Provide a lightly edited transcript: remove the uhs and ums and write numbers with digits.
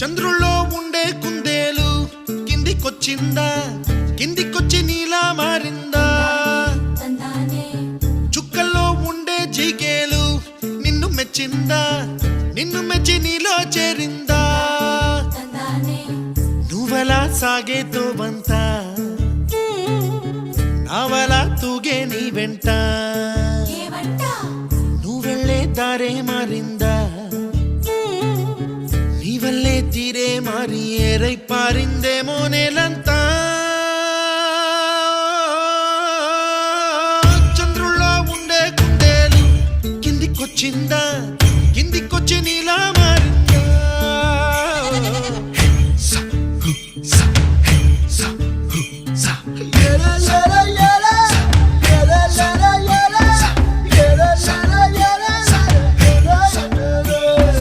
చంద్రుల్లో ఉండే కుందేలు కిందికొచ్చిందా, కిందికొచ్చి నీలా మారిందా? చుక్కల్లో ఉండే జీకేలు నిన్ను మెచ్చిందా, నిన్ను మెచ్చి నీలో చేరిందా? నువ్వలా సాగేతో బంత నావలా తూగే నీ వెంట, నువ్వెళ్ళే దారే మారిందా, నీ వల్లే తీరే మారి ఏరై పారిందేమో నేలంతా.